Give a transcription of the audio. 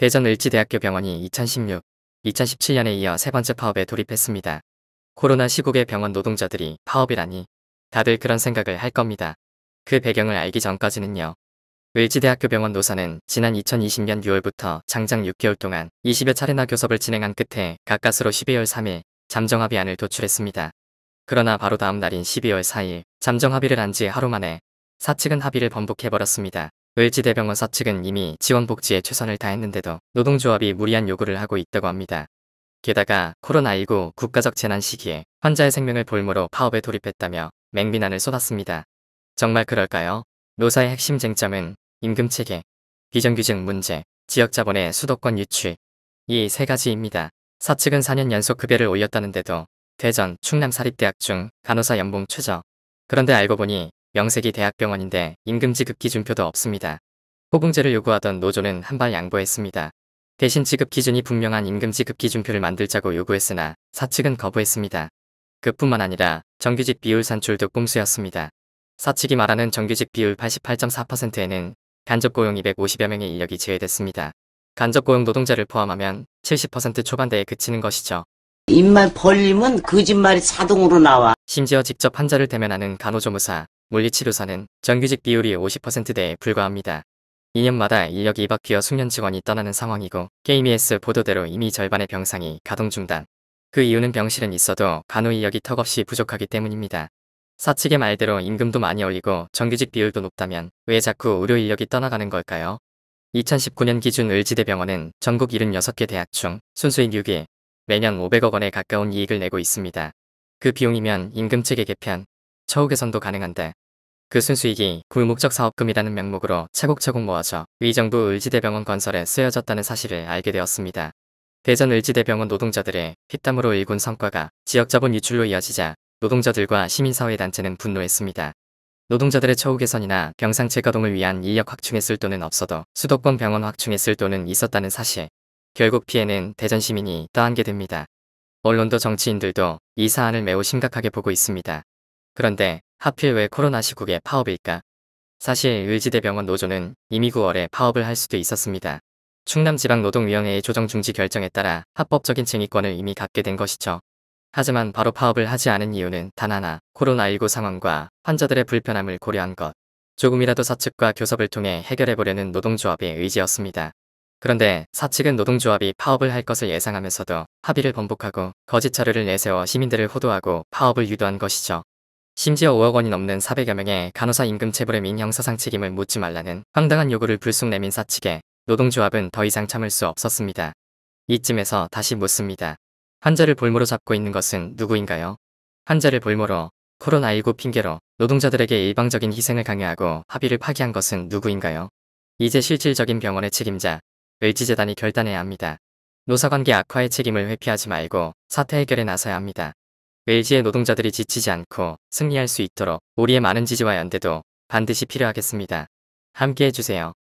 대전 을지대학교 병원이 2016, 2017년에 이어 세 번째 파업에 돌입했습니다. 코로나 시국의 병원 노동자들이 파업이라니 다들 그런 생각을 할 겁니다. 그 배경을 알기 전까지는요. 을지대학교 병원 노사는 지난 2020년 6월부터 장장 6개월 동안 20여 차례나 교섭을 진행한 끝에 가까스로 12월 3일 잠정합의안을 도출했습니다. 그러나 바로 다음 날인 12월 4일 잠정합의를 한 지 하루 만에 사측은 합의를 번복해버렸습니다. 을지대병원 사측은 이미 지원복지에 최선을 다했는데도 노동조합이 무리한 요구를 하고 있다고 합니다. 게다가 코로나19 국가적 재난 시기에 환자의 생명을 볼모로 파업에 돌입했다며 맹비난을 쏟았습니다. 정말 그럴까요? 노사의 핵심 쟁점은 임금체계, 비정규직 문제, 지역자본의 수도권 유출 이 세 가지입니다. 사측은 4년 연속 급여를 올렸다는데도 대전, 충남 사립대학 중 간호사 연봉 최저. 그런데 알고 보니 명색이 대학병원인데 임금지급 기준표도 없습니다. 호봉제를 요구하던 노조는 한발 양보했습니다. 대신 지급 기준이 분명한 임금지급 기준표를 만들자고 요구했으나 사측은 거부했습니다. 그뿐만 아니라 정규직 비율 산출도 꼼수였습니다. 사측이 말하는 정규직 비율 88.4%에는 간접고용 250여 명의 인력이 제외됐습니다. 간접고용 노동자를 포함하면 70% 초반대에 그치는 것이죠. 입만 벌리면 거짓말이 자동으로 나와. 심지어 직접 환자를 대면하는 간호조무사, 물리치료사는 정규직 비율이 50%대에 불과합니다. 2년마다 인력이 바뀌어 숙련 직원이 떠나는 상황이고 KBS 보도대로 이미 절반의 병상이 가동 중단. 그 이유는 병실은 있어도 간호 인력이 턱없이 부족하기 때문입니다. 사측의 말대로 임금도 많이 올리고 정규직 비율도 높다면 왜 자꾸 의료 인력이 떠나가는 걸까요? 2019년 기준 을지대병원은 전국 76개 대학 중 순수익 6위, 매년 500억 원에 가까운 이익을 내고 있습니다. 그 비용이면 임금체계 개편, 처우 개선도 가능한데 그 순수익이 굴목적 사업금이라는 명목으로 차곡차곡 모아져 의정부 을지대병원 건설에 쓰여졌다는 사실을 알게 되었습니다. 대전 을지대병원 노동자들의 피땀으로 일군 성과가 지역자본 유출로 이어지자 노동자들과 시민사회단체는 분노했습니다. 노동자들의 처우 개선이나 병상 재가동을 위한 인력 확충에 쓸 돈은 없어도 수도권 병원 확충에 쓸 돈은 있었다는 사실. 결국 피해는 대전 시민이 떠안게 됩니다. 언론도 정치인들도 이 사안을 매우 심각하게 보고 있습니다. 그런데 하필 왜 코로나 시국에 파업일까? 사실 을지대병원 노조는 이미 9월에 파업을 할 수도 있었습니다. 충남지방노동위원회의 조정 중지 결정에 따라 합법적인 쟁의권을 이미 갖게 된 것이죠. 하지만 바로 파업을 하지 않은 이유는 단 하나, 코로나19 상황과 환자들의 불편함을 고려한 것. 조금이라도 사측과 교섭을 통해 해결해보려는 노동조합의 의지였습니다. 그런데 사측은 노동조합이 파업을 할 것을 예상하면서도 합의를 번복하고 거짓 자료를 내세워 시민들을 호도하고 파업을 유도한 것이죠. 심지어 5억 원이 넘는 400여 명의 간호사 임금 체불의 민형사상 책임을 묻지 말라는 황당한 요구를 불쑥 내민 사측에 노동조합은 더 이상 참을 수 없었습니다. 이쯤에서 다시 묻습니다. 환자를 볼모로 잡고 있는 것은 누구인가요? 환자를 볼모로, 코로나19 핑계로 노동자들에게 일방적인 희생을 강요하고 합의를 파기한 것은 누구인가요? 이제 실질적인 병원의 책임자, 을지재단이 결단해야 합니다. 노사관계 악화의 책임을 회피하지 말고 사태 해결에 나서야 합니다. 을지의 노동자들이 지치지 않고 승리할 수 있도록 우리의 많은 지지와 연대도 반드시 필요하겠습니다. 함께해 주세요.